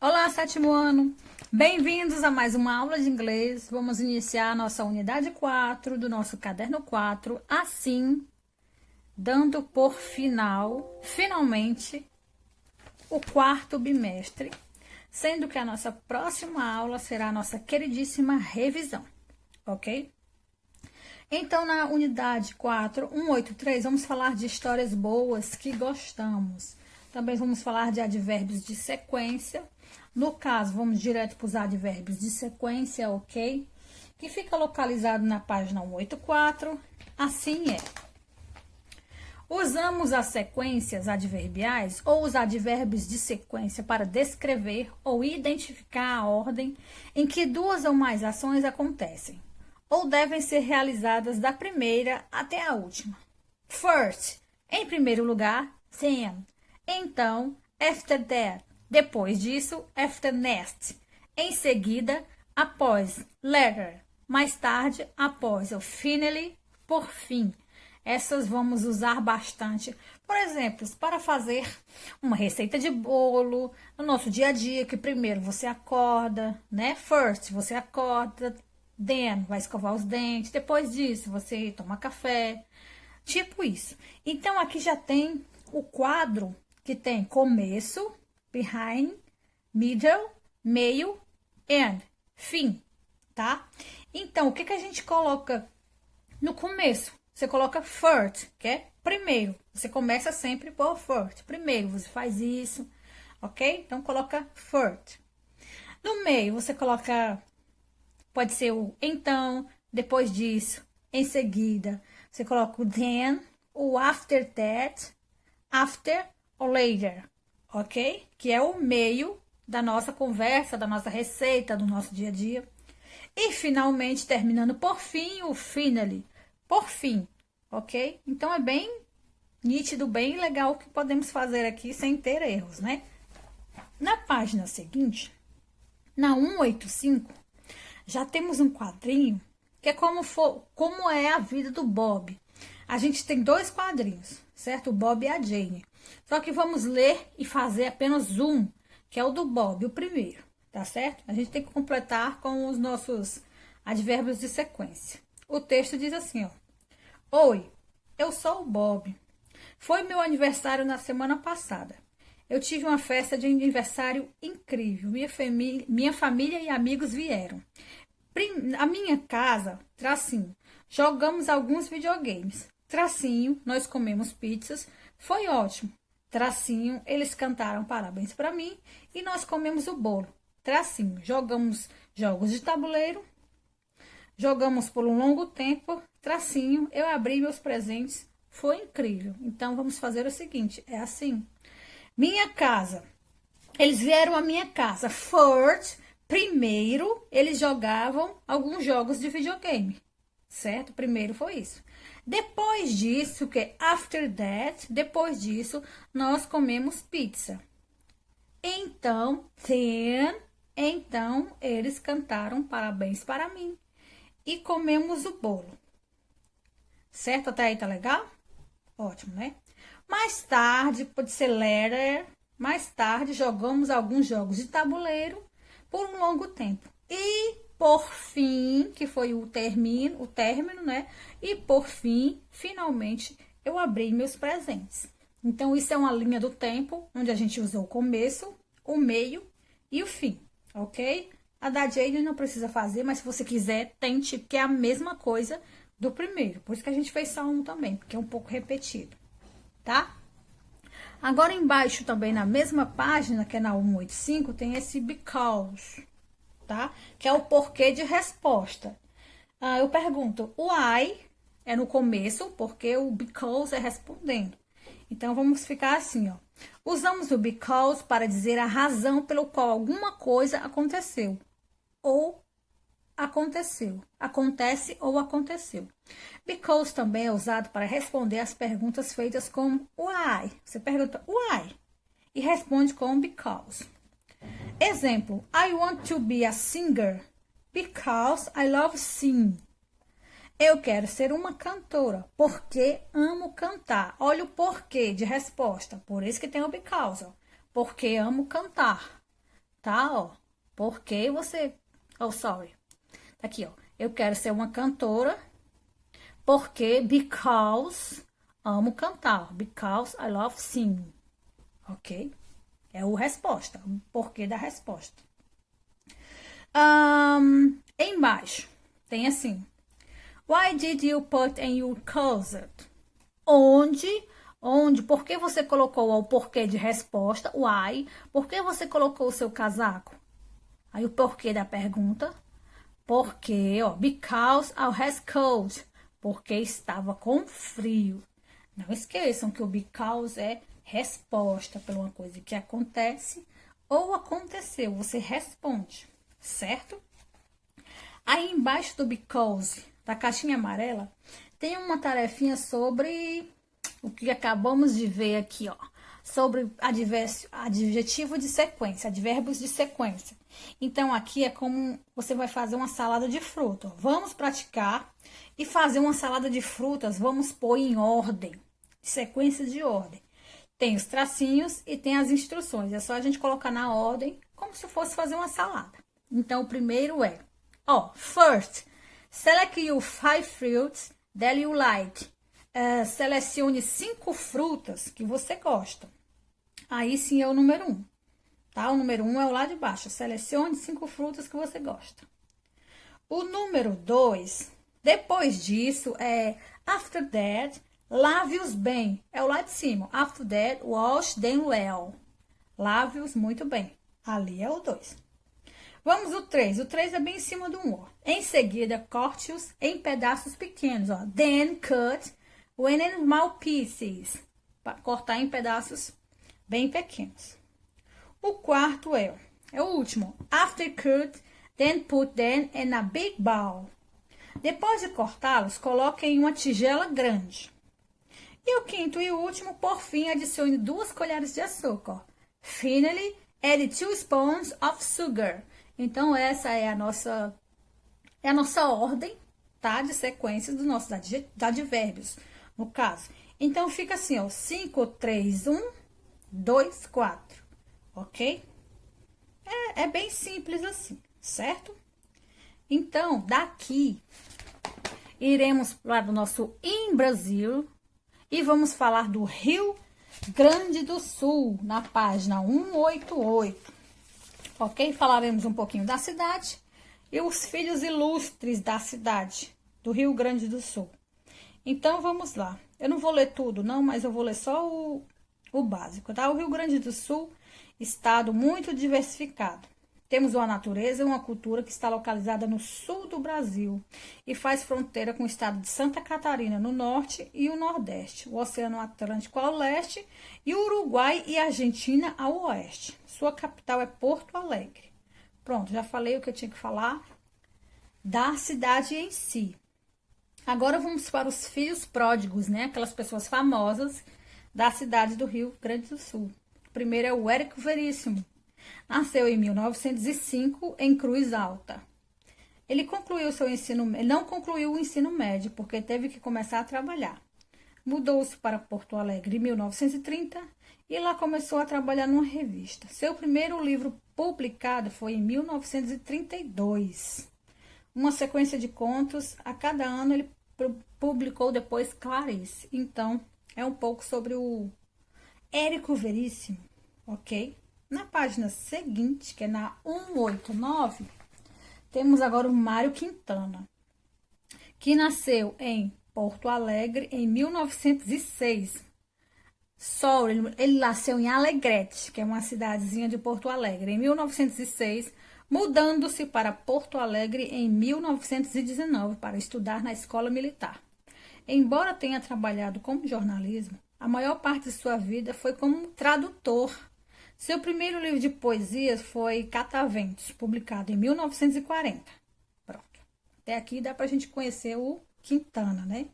Olá, sétimo ano! Bem-vindos a mais uma aula de inglês. Vamos iniciar a nossa unidade 4 do nosso caderno 4, assim, dando por final, finalmente, o quarto bimestre, sendo que a nossa próxima aula será a nossa queridíssima revisão, ok? Então, na unidade 4, 183, vamos falar de histórias boas que gostamos. Também vamos falar de advérbios de sequência. No caso, vamos direto para os advérbios de sequência, ok? Que fica localizado na página 184. Assim é. Usamos as sequências adverbiais ou os advérbios de sequência para descrever ou identificar a ordem em que duas ou mais ações acontecem, ou devem ser realizadas da primeira até a última. First, em primeiro lugar, then. Então, after that. Depois disso, after next. Em seguida, após, later. Mais tarde, após, ou finally, por fim. Essas vamos usar bastante, por exemplo, para fazer uma receita de bolo no nosso dia a dia, que primeiro você acorda, né? First, você acorda, then, vai escovar os dentes, depois disso você toma café, tipo isso. Então, aqui já tem o quadro que tem começo, behind, middle, meio, end, fim, tá? Então, o que a gente coloca no começo? Você coloca first, que é primeiro. Você começa sempre por first. Primeiro, você faz isso, ok? Então, coloca first. No meio, você coloca, pode ser o então, depois disso, em seguida. Você coloca o then, o after that, after ou later, ok? Que é o meio da nossa conversa, da nossa receita, do nosso dia a dia. E, finalmente, terminando por fim, o finally. Por fim, ok? Então, é bem nítido, bem legal o que podemos fazer aqui sem ter erros, né? Na página seguinte, na 185, já temos um quadrinho que é como é a vida do Bob. A gente tem dois quadrinhos, certo? O Bob e a Jane. Só que vamos ler e fazer apenas um, que é o do Bob, o primeiro, tá certo? A gente tem que completar com os nossos advérbios de sequência. O texto diz assim, ó. Oi, eu sou o Bob. Foi meu aniversário na semana passada. Eu tive uma festa de aniversário incrível. Minha família e amigos vieram. A minha casa, tracinho, jogamos alguns videogames. Tracinho, nós comemos pizzas. Foi ótimo. Tracinho, eles cantaram parabéns para mim e nós comemos o bolo. Tracinho, jogamos jogos de tabuleiro. Jogamos por um longo tempo, tracinho, eu abri meus presentes, foi incrível. Então, vamos fazer o seguinte, é assim. Minha casa, eles vieram à minha casa. First, primeiro, eles jogavam alguns jogos de videogame, certo? Primeiro foi isso. Depois disso, que after that, depois disso, nós comemos pizza. Então, então, eles cantaram parabéns para mim. E comemos o bolo. Certo? Até aí tá legal? Ótimo, né? Mais tarde, pode ser later, mais tarde jogamos alguns jogos de tabuleiro por um longo tempo. E por fim, que foi o término, né? E por fim, finalmente, eu abri meus presentes. Então, isso é uma linha do tempo, onde a gente usou o começo, o meio e o fim, ok? A da Jane não precisa fazer, mas se você quiser, tente, porque é a mesma coisa do primeiro. Por isso que a gente fez só um também, porque é um pouco repetido, tá? Agora, embaixo também, na mesma página, que é na 185, tem esse because, tá? Que é o porquê de resposta. Eu pergunto, why é no começo, porque o because é respondendo. Então, vamos ficar assim, ó. Usamos o because para dizer a razão pelo qual alguma coisa aconteceu. Ou aconteceu. Acontece ou aconteceu. Because também é usado para responder às perguntas feitas com why. Você pergunta why e responde com because. Exemplo, I want to be a singer because I love singing. Eu quero ser uma cantora porque amo cantar. Olha o porquê de resposta. Por isso que tem o because. Ó. Porque amo cantar. tá? Ó, porque você... Oh, sorry. Aqui, ó. Eu quero ser uma cantora porque, because, amo cantar. Because I love singing. Ok? É o resposta, o porquê da resposta. Embaixo, tem assim. Why did you put in your closet? Onde, por que você colocou o porquê de resposta, why, por que você colocou o seu casaco? Aí o porquê da pergunta, porque, ó, because I has cold, porque estava com frio. Não esqueçam que o because é resposta para uma coisa que acontece ou aconteceu, você responde, certo? Aí embaixo do because, da caixinha amarela, tem uma tarefinha sobre o que acabamos de ver aqui, ó, sobre adjetivo de sequência, advérbios de sequência. Então, aqui é como você vai fazer uma salada de fruta. Vamos praticar e fazer uma salada de frutas, vamos pôr em ordem, sequências de ordem. Tem os tracinhos e tem as instruções. É só a gente colocar na ordem, como se fosse fazer uma salada. Então, o primeiro é, ó, first, select your 5 fruits that you like. Selecione 5 frutas que você gosta. Aí sim é o número 1. Tá? O número 1 é o lá de baixo. Selecione 5 frutas que você gosta. O número 2, depois disso, é after that, lave-os bem. É o lá de cima. After that, wash them well. Lave-os muito bem. Ali é o 2. Vamos ao 3. O 3 é bem em cima do 1. Ó. Em seguida, corte-os em pedaços pequenos. Ó. Then cut when in small pieces. Para cortar em pedaços bem pequenos. O quarto é o último. After cut, then put them in a big bowl. Depois de cortá-los, coloque em uma tigela grande. E o quinto e último, por fim, adicione 2 colheres de açúcar. Finally, add 2 spoons of sugar. Então, essa é a nossa ordem, tá? De sequência dos nossos advérbios, no caso. Então, fica assim, ó. 5, 3, 1, 2, 4. Ok? É bem simples assim, certo? Então, daqui, iremos para o nosso In Brasil e vamos falar do Rio Grande do Sul, na página 188. Ok? Falaremos um pouquinho da cidade e os filhos ilustres da cidade do Rio Grande do Sul. Então, vamos lá. Eu não vou ler tudo, não, mas eu vou ler só o básico, tá? O Rio Grande do Sul, estado muito diversificado. Temos uma natureza e uma cultura que está localizada no sul do Brasil e faz fronteira com o estado de Santa Catarina no norte e o nordeste, o Oceano Atlântico ao leste e o Uruguai e Argentina ao oeste. Sua capital é Porto Alegre. Pronto, já falei o que eu tinha que falar da cidade em si. Agora vamos para os filhos pródigos, né? Aquelas pessoas famosas da cidade do Rio Grande do Sul. O primeiro é o Érico Veríssimo. Nasceu em 1905 em Cruz Alta. Ele não concluiu o ensino médio porque teve que começar a trabalhar. Mudou-se para Porto Alegre em 1930 e lá começou a trabalhar numa revista. Seu primeiro livro publicado foi em 1932. Uma sequência de contos, a cada ano ele publicou depois Clarice. Então, é um pouco sobre o Érico Veríssimo, ok? Na página seguinte, que é na 189, temos agora o Mário Quintana, que nasceu em Porto Alegre em 1906. Ele nasceu em Alegrete, que é uma cidadezinha de Porto Alegre, em 1906, mudando-se para Porto Alegre em 1919 para estudar na escola militar. Embora tenha trabalhado como jornalismo, a maior parte de sua vida foi como tradutor. Seu primeiro livro de poesias foi Cataventos, publicado em 1940. Pronto. Até aqui dá pra gente conhecer o Quintana, né?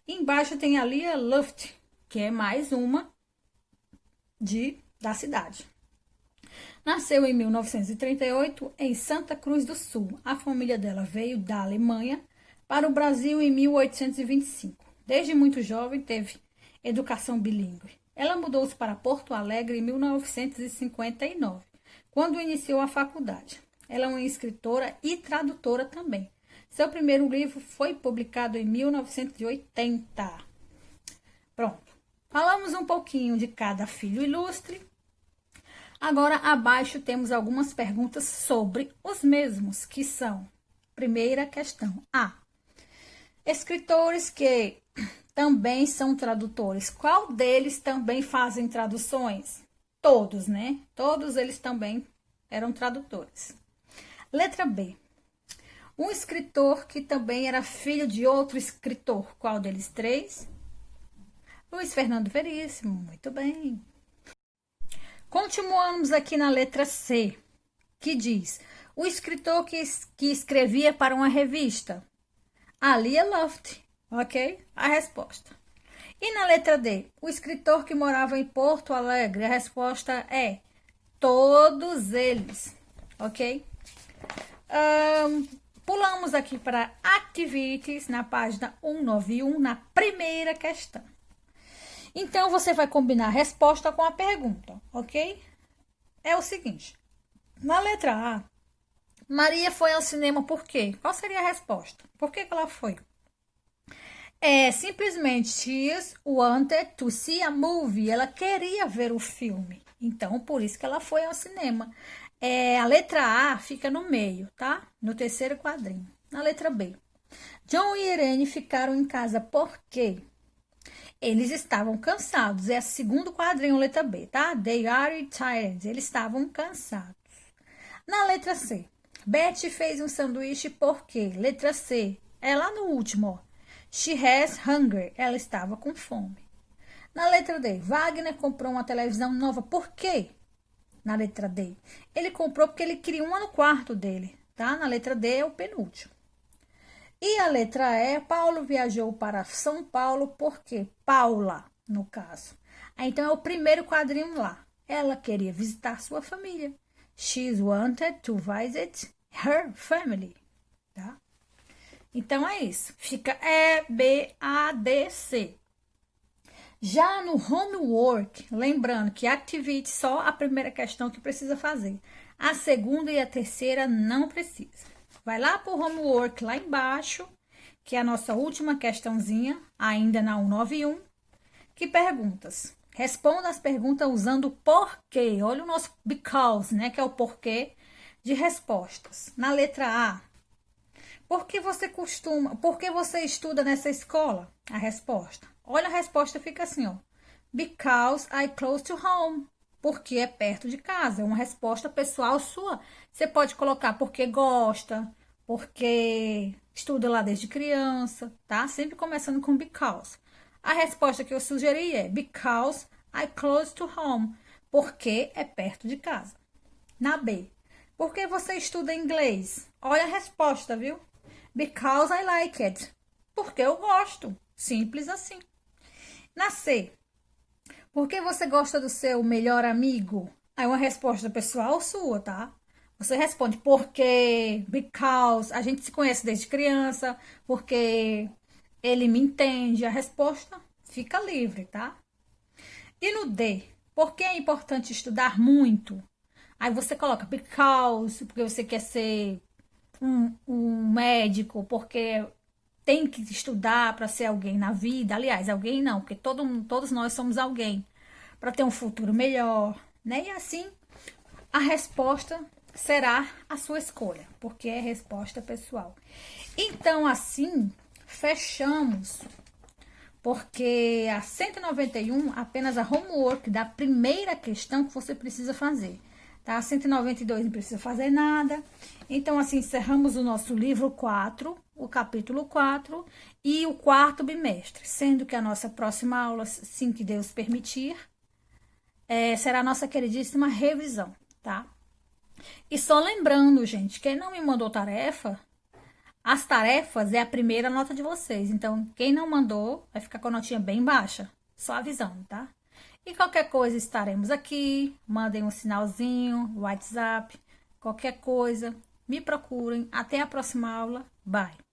E embaixo tem a Lia Luft, que é mais uma da cidade. Nasceu em 1938 em Santa Cruz do Sul. A família dela veio da Alemanha para o Brasil em 1825. Desde muito jovem teve educação bilíngue. Ela mudou-se para Porto Alegre em 1959, quando iniciou a faculdade. Ela é uma escritora e tradutora também. Seu primeiro livro foi publicado em 1980. Pronto. Falamos um pouquinho de cada filho ilustre. Agora, abaixo temos algumas perguntas sobre os mesmos, que são: primeira questão. A. Escritores que também são tradutores, qual deles também fazem traduções? Todos, né? Todos eles também eram tradutores. Letra B. Um escritor que também era filho de outro escritor, qual deles três? Luiz Fernando Veríssimo, muito bem. Continuamos aqui na letra C, que diz: o escritor que escrevia para uma revista. Alia Loft, ok? A resposta. E na letra D, o escritor que morava em Porto Alegre. A resposta é todos eles, ok? Pulamos aqui para Activities, na página 191, na primeira questão. Então, você vai combinar a resposta com a pergunta, ok? É o seguinte. Na letra A, Maria foi ao cinema por quê? Qual seria a resposta? Por que ela foi? É simplesmente she wanted to see a movie. Ela queria ver o filme. Então, por isso que ela foi ao cinema. A letra A fica no meio, tá? No terceiro quadrinho. Na letra B, John e Irene ficaram em casa por quê? Eles estavam cansados. É o segundo quadrinho, letra B, tá? They are tired. Eles estavam cansados. Na letra C, Betty fez um sanduíche por quê? Letra C, é lá no último, ó. She has hunger. Ela estava com fome. Na letra D, Wagner comprou uma televisão nova por quê? Na letra D, ele comprou porque ele queria uma no quarto dele, tá? Na letra D é o penúltimo. E a letra E, Paulo viajou para São Paulo por quê? Paula, no caso. Então, é o primeiro quadrinho lá. Ela queria visitar sua família. She wanted to visit her family, tá? Então, é isso. Fica E, B, A, D, C. Já no homework, lembrando que activity só a primeira questão que precisa fazer. A segunda e a terceira não precisa. Vai lá para o homework lá embaixo, que é a nossa última questãozinha, ainda na 191, que perguntas. Responda as perguntas usando porquê. Olha o nosso because, né, que é o porquê de respostas. Na letra A, por que você estuda nessa escola? A resposta. Olha a resposta, fica assim, ó. Because I close to home. Porque é perto de casa. É uma resposta pessoal sua. Você pode colocar porque gosta, porque estuda lá desde criança, tá? Sempre começando com because. A resposta que eu sugeri é because I close to home. Porque é perto de casa. Na B, por que você estuda inglês? Olha a resposta, viu? Because I like it. Porque eu gosto. Simples assim. Na C, por que você gosta do seu melhor amigo? Aí uma resposta pessoal sua, tá? Você responde porque, because, a gente se conhece desde criança, porque ele me entende. A resposta fica livre, tá? E no D, por que é importante estudar muito? Aí você coloca because, porque você quer ser um médico, porque tem que estudar para ser alguém na vida. Aliás, alguém não, porque todos nós somos alguém para ter um futuro melhor, né? E assim, a resposta será a sua escolha, porque é resposta pessoal. Então, assim, fechamos, porque a 191, apenas a homework da primeira questão que você precisa fazer. Tá? 192 não precisa fazer nada. Então, assim, encerramos o nosso livro 4, o capítulo 4 e o quarto bimestre. Sendo que a nossa próxima aula, sim que Deus permitir, será a nossa queridíssima revisão, tá? E só lembrando, gente, quem não me mandou tarefa, as tarefas é a primeira nota de vocês. Então, quem não mandou vai ficar com a notinha bem baixa. Só avisando, tá? E qualquer coisa estaremos aqui, mandem um sinalzinho, WhatsApp, qualquer coisa, me procurem. Até a próxima aula. Bye!